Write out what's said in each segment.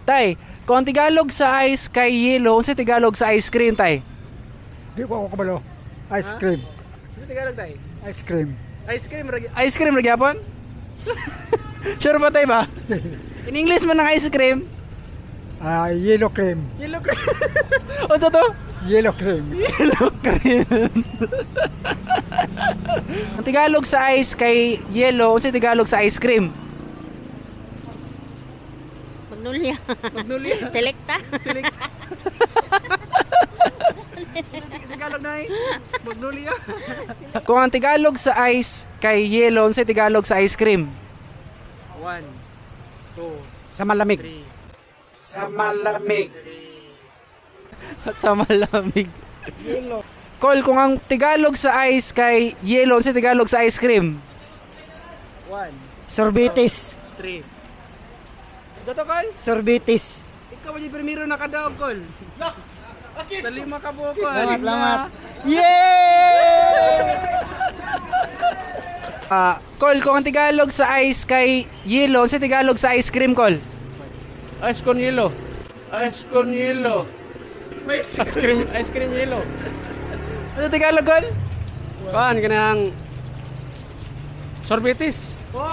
Tay, kung ang Tagalog sa ice kay yellow, unsa Tagalog sa ice cream, tay? Di ko ako kabalo. Ice cream. Unsa Tagalog, tay? Ice cream. Ice cream ra gyapon? Sure ba, tay ba? In English man ang ice cream. Yellow cream. Yellow cream. O to? Yellow cream. Yellow cream. Ang Tagalog sa ice kay yellow, unsa Tagalog sa ice cream? Magnolia. Magnolia. Selecta. Tagalog na Magnolia. Kung ang Tagalog sa ice kay yellow, unsa Tagalog sa ice cream? 1, 2, Sa malamig. 3. Sa malamig. Sa malamig. Call, kung ang Tagalog sa ice kay yellow, unsa Tagalog sa ice cream? 1, Sorbitis. 3. Dato, Call? Sorbitis. Ikaw yung primero nakadaog, Call. Sa 5 ka po, Call. Salamat. Yay! Call, kung ang Tagalog sa ice kay yellow, unsa Tagalog sa ice cream, Call? Ice con yellow. Ice con yellow. Ice cream yellow. Ano Tagalog, Call? Kuan kanang sorbetis. Wow!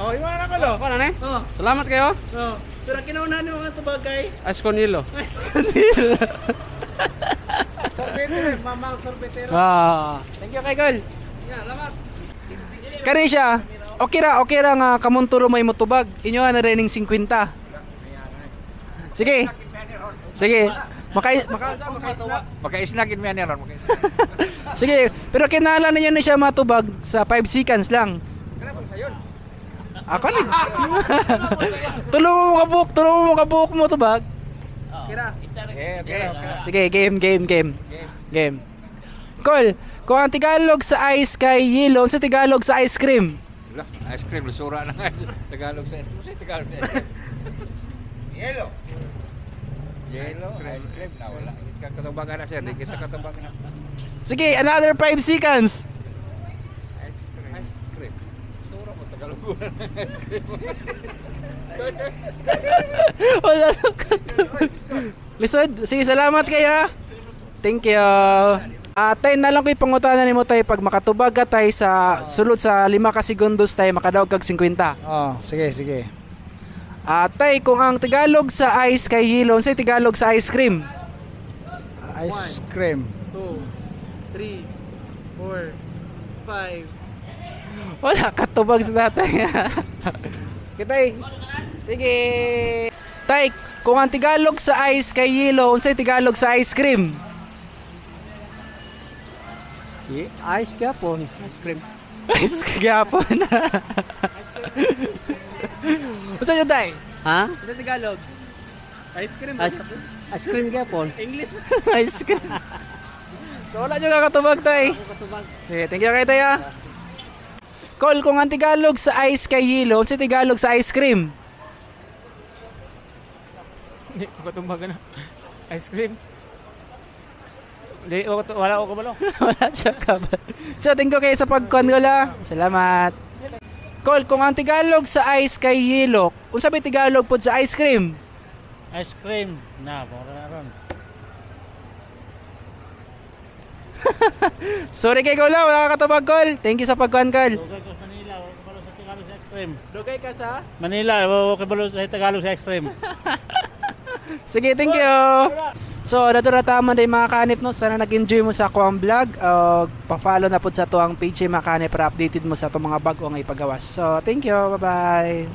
Oh, yung mga nakalo. Kuan na Oh, Salamat kayo. oh. Pero kinaunan mo mga tubagay. Ice con yellow. Sorbetero, mamang sorbetero. Thank you kay Call. Kani siya. Okay ra nga kamuntulo may motubag. Inyo na rin ng 50. Sige. Makaisnakin mi ani ron. Sige, pero kinala niyo na siya matubag sa 5 seconds lang. Ako ni. Tulong mo kabuok mo tubag. Kira. Okay. Sige, game. Call, kung ang Tagalog sa ice kay yellow, sa Tagalog sa ice cream. Ice cream lusura na Tagalog sa ice cream. Tagalog sa ice cream. Yellow. Ice cream na wala. Katubagan na siya, hindi kita katubagan. Sige, another 5 seconds. Ice cream. Lusura mo Tagalog. Wala nang katubag. Lisod, sige, salamat kayo ha. Thank you. Tay, na lang ko'y pangutanan ni mo tayo pag makatubag ka tayo sa sulod sa 5 ka segundos tayo makadaog kag 50. Oh, sige. Tay, kung ang Tagalog sa ice kay yellow, sa Tagalog sa ice cream? Ice cream. 2, 3, 4, 5. Wala katubag sa tatay. Kitay. Sige. Tay, kung ang Tagalog sa ice kay yellow, sa Tagalog sa ice cream? Ice kapon. Ice cream. Ice gapon. Usa yun, Tay? Ha? Sa Tagalog? Ice cream. Ice cream kapon. English. Ice cream. So wala nyo kakatubag, Tay. Sige, thank you kay Tay ha. Call, kung ang Tagalog sa ice kay yellow, sa Tagalog sa ice cream? Hindi ko katumbagan na. Ice cream. Hindi, wala ako kabalo. Wala siya kabal. So thank you kayo sa pagkuhan ko la. Salamat. Call, kung ang Tagalog sa ice kay yellow, unsa may Tagalog po sa ice cream? Ice cream. Na, para na ron. Sorry kay Kola, wala ka katubag, Call. Thank you sa pagkuhan, Call. Dugay ko sa Manila, wala kabalo sa Tagalog sa ice cream. Dugay ka sa? Manila, wala kabalo sa Tagalog sa ice cream. Sige, thank you. So, dato na tama na mga kanip, no? Sana nag-enjoy mo sa ako ang vlog. Pa-follow na po sa to ang page mga kanip para updated mo sa to mga bago ang ipagawas. So, thank you. Bye-bye.